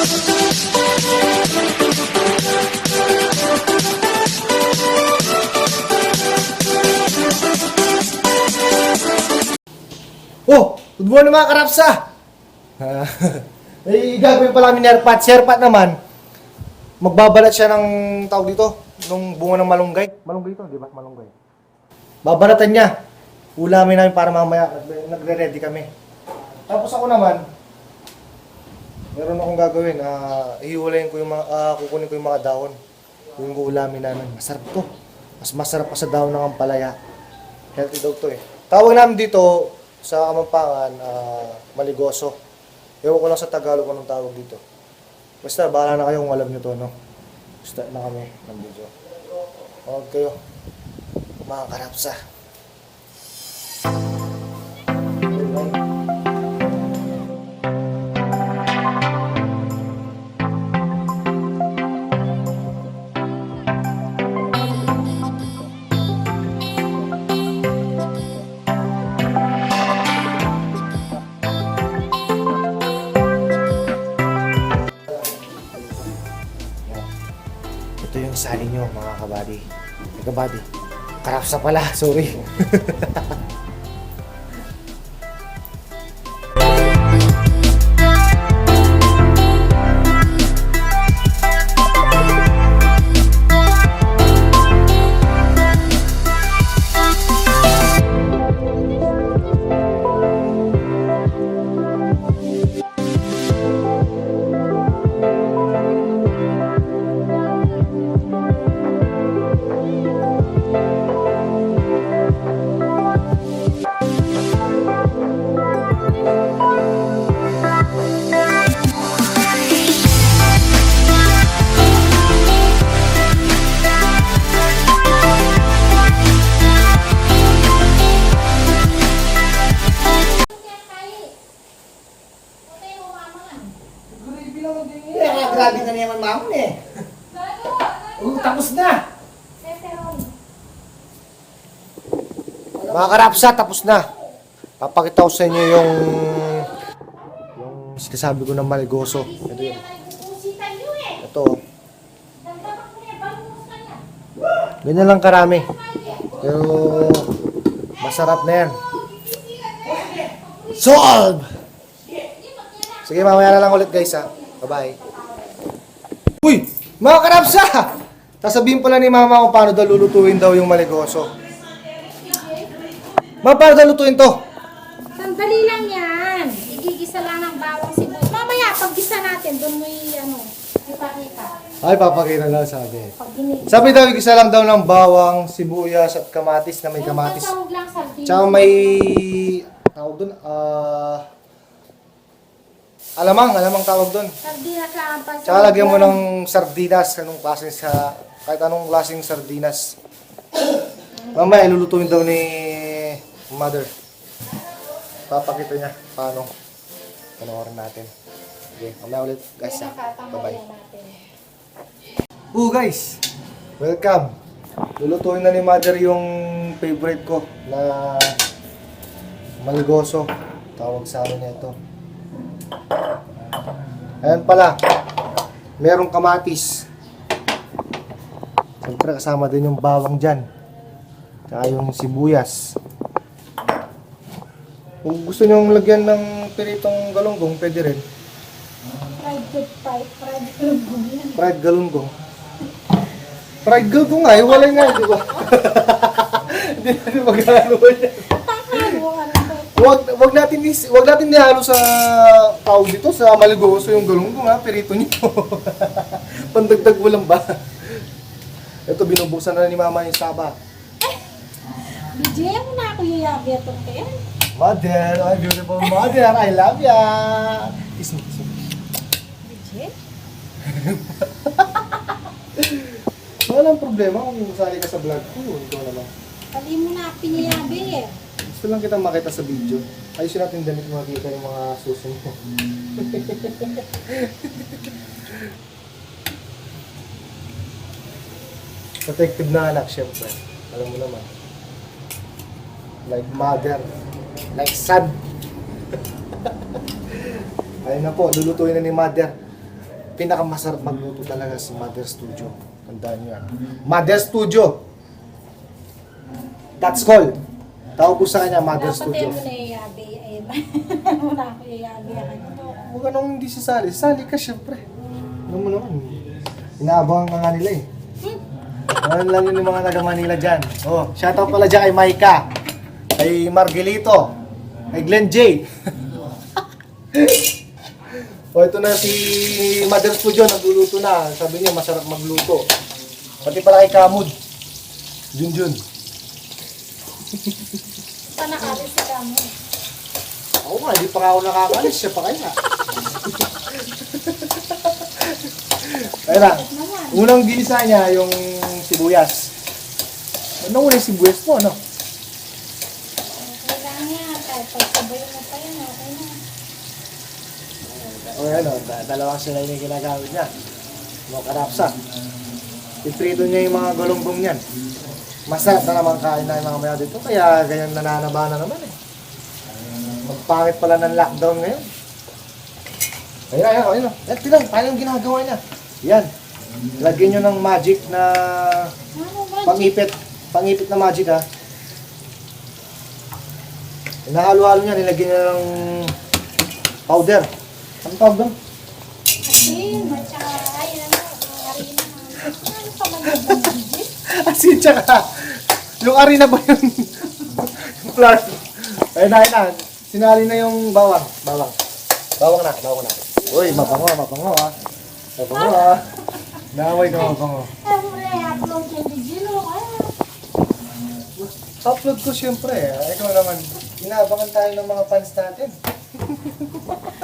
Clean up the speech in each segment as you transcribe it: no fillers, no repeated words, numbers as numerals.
Oh! Good morning mga karapsa! May gagawin pala namin ni Erpat. Si Erpat naman, magbabalat siya ng tawag dito, nung bunga ng malunggay. Malunggay ito, di ba? Malunggay. Babalatan niya. Ulamin namin para mamaya nagre-ready kami. Tapos ako naman, meron akong gagawin. Ihiwalayin ko yung mga, kukunin ko yung mga dahon. Yung ulamin namin. Masarap to. Mas masarap pa sa dahon ng ampalaya. Healthy daw to eh. Tawag namin dito sa Kapampangan, maligoso. Ewan ko lang sa Tagalog anong tawag dito. Basta, bahala na kayo kung alam nyo to, no? Start na kami ng video. Huwag kayo, mga karapsa. Ito yung sali nyo, mga kabady. Kabady. Karapsa pala, sorry. Grabe na naman mamon eh. Tapos na. Mga karapsa, tapos na. Papakita ko sa inyo yung sinasabi ko ng maligoso. Ito yun. Ito. Ganyan lang karami. Pero masarap na yan. Solve! Sige, mamaya na lang ulit guys ha. Bye-bye. Uy! Mga karapsa! Sasabihin pala ni mama kung paano daw lulutuin daw yung maligoso. Ma, paano daw lutuin to? Sandali lang yan. Igigisa lang ng bawang sibuyas. Mamaya, paggisa natin, doon mo ipakita. Ay, papakita lang sabi. Pag ginigisa. Sabi daw, igisa lang daw ng bawang, sibuyas at kamatis na may kamatis. Sahog lang sardinas. Tsaka may tawag dun, alamang tawag dun. Sardinas lang ang pasahog. Tsaka lagyan mo ng sardinas, kahit anong klaseng sardinas. Mamaya, ilulutuin daw ni mother. Papakita niya paano. Panoorin natin. Okay, mamaya ulit guys. Bye-bye. Guys, welcome. Lulutuin na ni mother yung favorite ko na maligoso. Tawag sa amin ito. Ayan pala, merong kamatis. Siyempre kasama din yung bawang dyan. Tsaka yung sibuyas. Kung gusto nyo lagyan ng piritong galunggong, pwede rin. Fried galunggong. Fried galunggong nga, walay nga, di ba? Hindi natin mag-ano yan. Wag natin nihalo sa tawag dito sa maligoso yung galunggong ha, pirito niyo. Pandagdag mo lang ba? Ito binubusan na ni mama yung saba. Bigyan mo na ako yung yabiato kayo. Mother, my beautiful mother, I love ya. Kiss me, kiss me. Bigyan? Walang problema kung sali ka sa vlog ko. Ito naman. Pali mo na piniyabi eh. Gusto lang kitang makita sa video. Ayusin natin damit makita yung mga susunod mo. Protective na anak, syempre. Alam mo naman. Like mother. Like son. Ayun na po, lulutuin na ni mother. pinakamasarap magluto talaga si Mother Studio. Tandaan niyo yan. Mother Studio. That's call. Tawag ko sa kanya, Mother Studio. Dapat mo na yayabi. Ayun. Muna ako yayabi. Huwag ka nung hindi sisali. Sali ka, syempre. Ano mo naman? Inaabangan ka nga nila eh. Ano lang yun yung mga taga-Manila dyan. Oh, shoutout pala dyan kay Maika. Kay Margelito. Kay Glenn J. O, ito na si Mother Studio, nagluluto na. Sabi niya, masarap magluto. Pati pala kay Kamud. Junjun. Panakalis sa kamo. Ako nga, hindi pa nga ako nakakalis. Siya pa kaya. Ayun na. Unang ginisa niya yung sibuyas. Ano una yung sibuyas mo, ano? Okay lang yan. Kahit pagsabayin mo pa yan, okay na. O ano, dalawang sila yung ginagamit niya. Mga karapsa. Iprito niya yung mga galunggong niyan. Masarap na naman kain na yung mga maya dito, kaya ganyan nananaba na naman eh. Magpangit pala ng lockdown ngayon. Ayun, ayun, ayun. Yan, tilang, paano yung ginagawa niya? Yan. Lagyan nyo ng magic na Ano ba? pangipit. Pangipit na magic ha. Inahalo-halo niya, nilagyan niya ng powder. Anong tawag doon? Asin, at saka, ay, ano, harina. Ano pa man yung Asin tsaka. Yung arena ba yun? Yung flour. Ayun na, ayun na. Sinali na yung bawang. Bawang. Bawang na, bawang na. Uy, mabango, mabango ha. Mabango ha. Naway ka mabango. Siyempre, upload yung video, kaya. Upload ko siyempre. Ikaw naman, inaabangan tayo ng mga fans natin.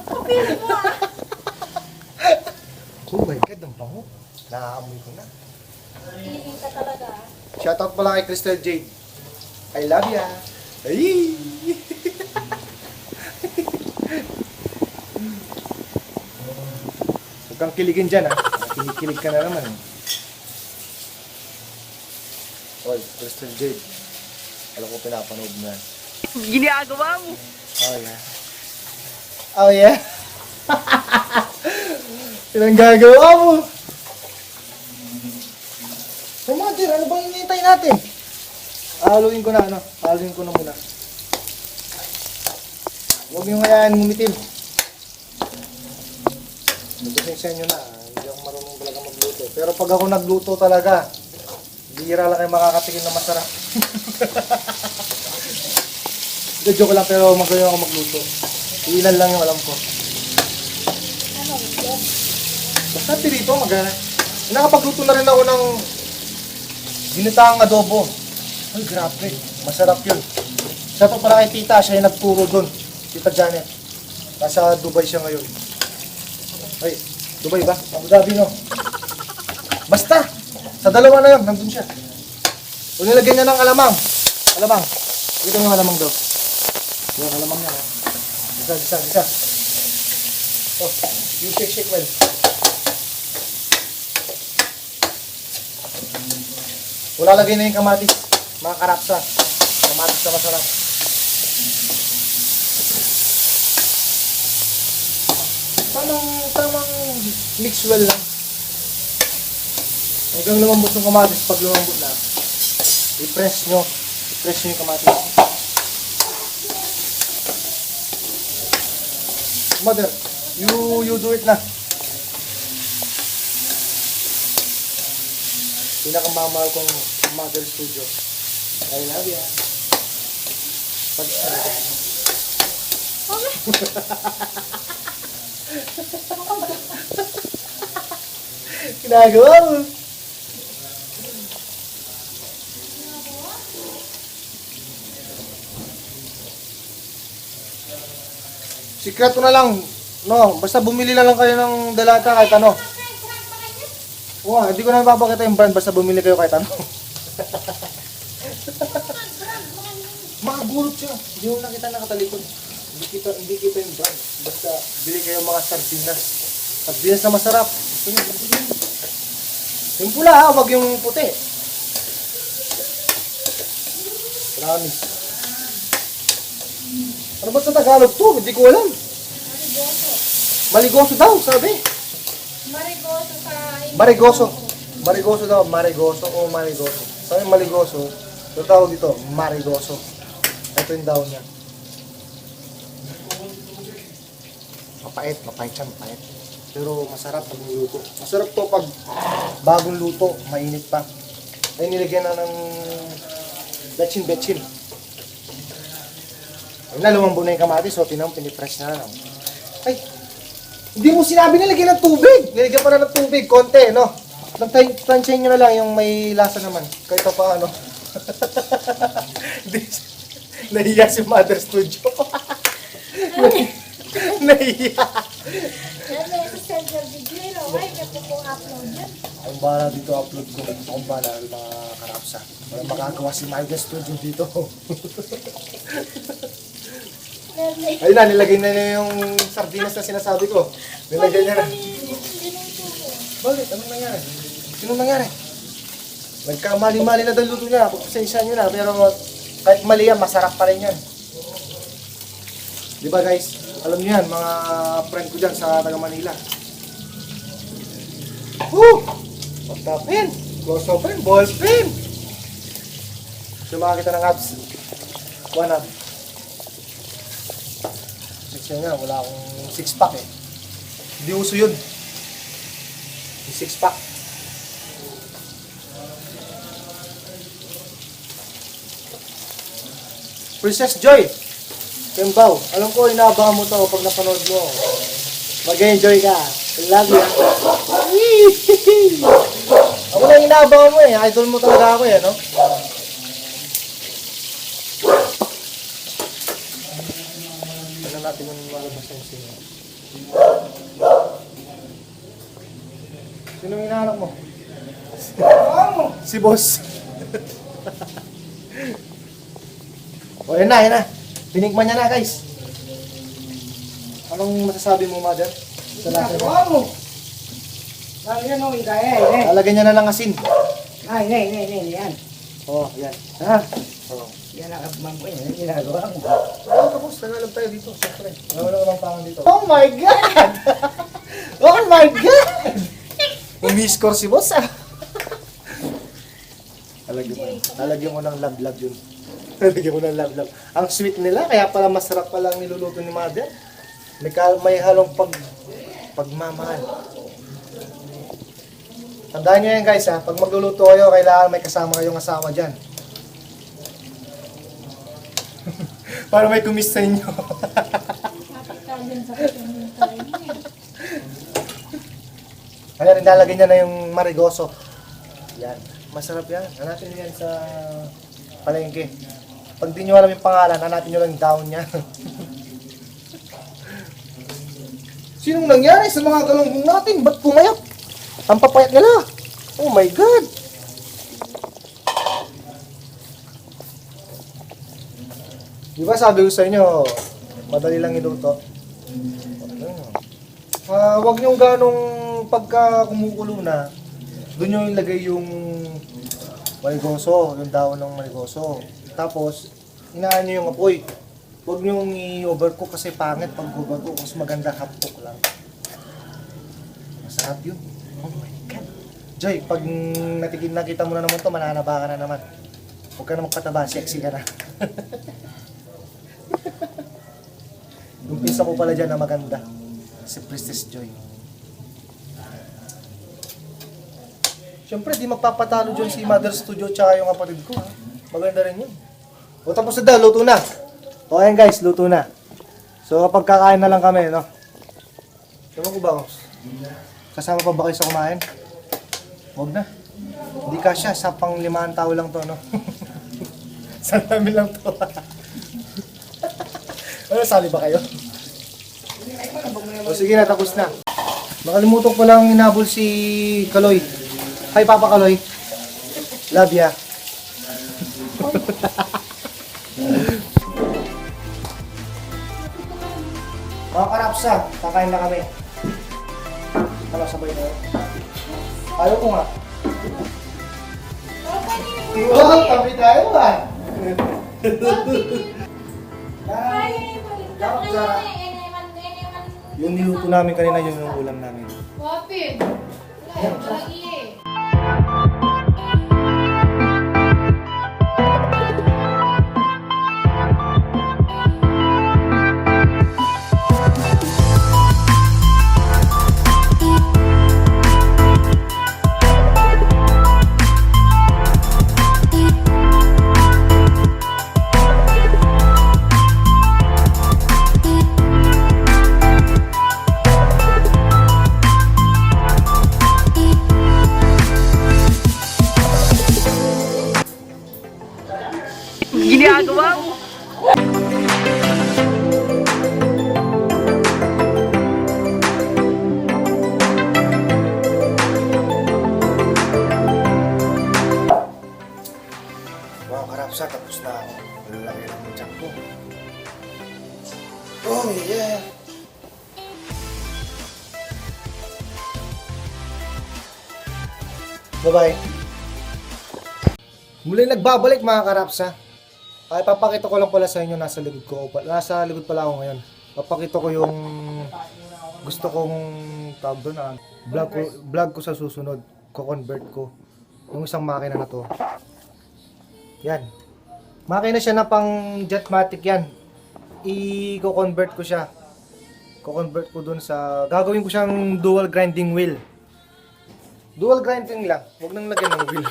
Kapili mo ah. Oh my God, ang bango. Nakaamoy ko na. Piliin ka talaga. Shoutout pala kay Crystal Jade. I love ya. Ay! Huwag kang kiligin dyan ha. Kinikilig ka na naman. Oy, Crystal Jade. Alam ko pinapanood mo yan. Ginagawa mo. Oh yeah. Oh yeah. Pinanggagawa mo. So mother, ano bang hinihintay natin? Haluin ko na, ano? Haluin ko na muna. Huwag niyong hayaan ngumitim. Nagpasensya nyo na. Hindi ako marunong talaga magluto. Pero pag ako nagluto talaga, bihira lang kayo makakatikim na masarap. Hindi, joke lang pero magaling ako magluto. Ilan lang yung alam ko. Ano, video? Basta pirito, nakapagluto na rin ako ng ginitaang adobo. Ay, grabe. Masarap yun. Siya to para kay tita, siya yung nagturo doon. Tita Janet. Nasa Dubai siya ngayon. Ay, Dubai ba? Abu Dhabi, no? Basta! Sa dalawa na yun, nandun siya. Kung nilagyan niya ng alamang. Alamang. Ito yung alamang daw. Yung alamang niya, ha? Gisa. Oh, you shake well. Wala lagay na yung kamatis. Mga karapsa. Kamatis na masarap. Tamang mix well lang. Hanggang lumambot yung kamatis. Pag lumambot na, i-press nyo. I-press nyo yung kamatis. Mother, you do it na. Pinakamamahal kong Mother Studio. I love ya. Ginagawa mo. Sikreto na lang. No, basta bumili na lang kayo ng dalata kahit ano. Oo, hindi ko na mapapakita yung brand, basta bumili kayo kahit ano. Makagulot siya. Hindi mo nakita nakatalikod. Hindi kita yung brand. Basta bili kayo mga sardinas. Sardinas na masarap. Gusto nyo, sardinas. Yung pula ha, wag yung puti. Promise. Ano ba sa Tagalog to? Hindi ko alam. Maligoso daw, sabi. Marigoso sa... Marigoso. Marigoso daw, marigoso o marigoso. Sabi marigoso, ito tawag dito, marigoso. Ito yung daw niya. Mapait siya, mapait. Pero masarap pag niluto. Masarap to pag bagong luto, mainit pa. Ay nilagyan na ng betchin. Ayun na, lumambog na yung kamatis, so tinang pinipress na lang. Ay, hindi mo sinabi nilagyan ng tubig. Nilagyan pa na ng tubig, konti, no? Tansyahin nyo na lang yung may lasa naman. Kahit pa paano. Nahiya si Mother Studio. Nahiya. Yan na sa center video, no? Ay, napo po upload yan. Ang bala dito upload ko. Ang bala mga karapsa. Walang magagawa si Mother Studio dito. Ayun na, nilagay na niya yung sardinas na sinasabi ko. Nilagay niya na. Bakit? Anong nangyari? Anong nangyari? Nagkamali-mali na daw luto niya. Pagpasensya niyo na. Pero kahit mali yan, masarap pa rin yan. Di ba guys? Alam niyo yan, mga friend ko dyan sa taga Manila. Woo! Basta pen! Close open! Ball pen! Sumaka kita ng abs. One up. Kasi nga, wala akong six-pack eh. Hindi uso yun. Yung six-pack. Princess Joy! Kembaw, alam ko inaabangan mo to pag napanood mo. Mag-enjoy ka. I love you. Ako lang inaabangan mo eh. Idol mo talaga ako eh, no? Ano natin yung malabas yung sino? Sinong inaanap mo? Si boss. O, yan na. Binikman niya na, guys. Anong masasabi mo, Mother? Sa lasa niya? mo. Yan o, kaya. Lalagyan niya na ng asin. Yan. Oh, yan. Ha? Oh. Yan ang abang ko yan. Ginagawa mo. Oo, tapos. Nagalam tayo dito. Siyempre. Wala walang pangan dito. Oh my God! Oh my God! Umi-score si boss, ah. Lalagyan ko ng lab-lab yun. Lalagyan ko ng lab-lab. Ang sweet nila, kaya pala masarap palang niluluto ni Mother. May halong pagmamahal. Tandaan nyo yan guys ha, pag magluluto kayo, kailangan may kasama kayong asawa dyan. Para may kumis sa inyo. Napagkalyan sa kanyang tayo niya. Kaya rin lalagyan niya na yung marigoso. Yan. Masarap yan. Hanapin niyo yan sa palengke. Pag di nyo alam yung pangalan, hanapin nyo lang yung down niya. Sinong nangyari sa mga galunggong natin? Ba't pumayat? Ang papayat nila. Oh my God! Di ba sabi ko sa inyo, madali lang iluto. Wag nyo ganong pagka kumukulo na, doon nyo ilagay yung marigoso, yung dahon ng marigoso. Tapos, inaan nyo yung apoy. Huwag nyo i-overcook kasi pangit pag overcook. Mas maganda half-cook lang. Masarap yun. Oh my God. Joy, pag nakita mo na naman to, mananaba ka na naman. Huwag ka na magpataba, sexy ka na. Yung pisa ko pala dyan na maganda. Si Princess Joy. Siyempre, di magpapatalo dyan si Mother Studio tsaka yung kapatid ko. Ha? Maganda rin yun. O tapos na daw, luto na. O ayan guys, luto na. So kapag kakain na lang kami, no? Ewan ko ba, Ops? Kasama pa ba kayo sa kumain? Huwag na. Hindi kasya, sa pang 5 tao lang to, no? Sa namin lang to. Ano, sali ba kayo? O sige na, tapos na. Makalimutan ko lang inabol si Kaloy. Hi, Papa Kaloy. Love ya. Mga karapsa, kakain na kami. Tama, sabay na. Ayaw ko nga. Wow, kami tayo ba? Ay, Dapat ay, sa... ay, Yung niluto namin kanina, yun yung ulam namin. Wapin. Wala yung malagi eh. Ginagawa mo. Wow, karapsa, tapos na ako. Lalaki lang yung tiyak ko. Oh, yeah! Bye-bye. Muli nagbabalik mga karapsa. Ay, papakita ko lang pala sa inyo, nasa likod ko. Nasa likod pala ako ngayon. Papakita ko yung gusto kong tawag doon vlog ko sa susunod. Ko-convert ko yung isang makina na to. Yan. Makina siya na pang Jetmatic yan. I-convert ko siya. Ko-convert ko dun sa... Gagawin ko siyang dual grinding wheel. Dual grinding lang. Huwag nang lagyan ng wheel.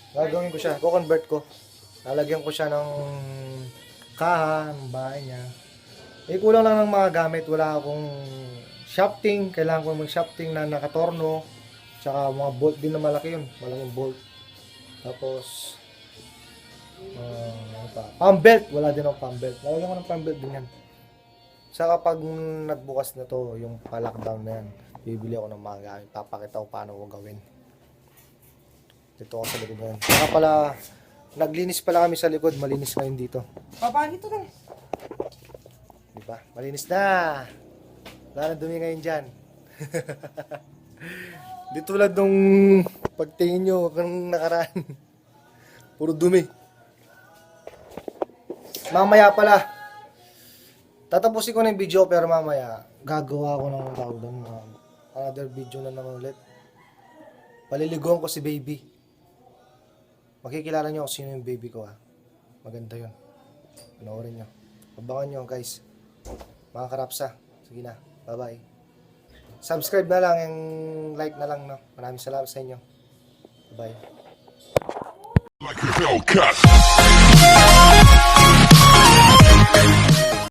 Gagawin ko siya. Ko-convert ko. Lalagyan ko siya ng kaha, ng bahay niya. Eh, kulang lang ng mga gamit. Wala akong shafting. Kailangan ko mag-shafting na nakatorno. Tsaka mga bolt din na malaki yun. Malaking bolt. Tapos, ano pa? Pump belt. Wala din akong pump belt. Lalagyan ko ng pump belt din yan. Saka pag nagbukas na to, yung pa-lockdown na yan, bibili ako ng mga gamit. Papakita ko paano ko gawin. Dito ako sa likod ngayon. Saka pala, naglinis pala kami sa likod. Malinis ngayon dito. Papa, dito lang. Diba? Malinis na. Wala na dumi ngayon dyan. Di tulad nung pagtingin nyo kung nakaraan. Puro dumi. Mamaya pala. Tatapusin ko na yung video pero mamaya gagawa ko ng tawag doon. Another video na naman ulit. Paliliguan ko si baby. Makikilala nyo kung sino yung baby ko ha. Maganda yun. Panoorin nyo. Abangan nyo guys. Mga karapsa. Sige na. Bye bye. Subscribe na lang, yung like na lang, no? Maraming salamat sa inyo. Bye. Like a Hellcat.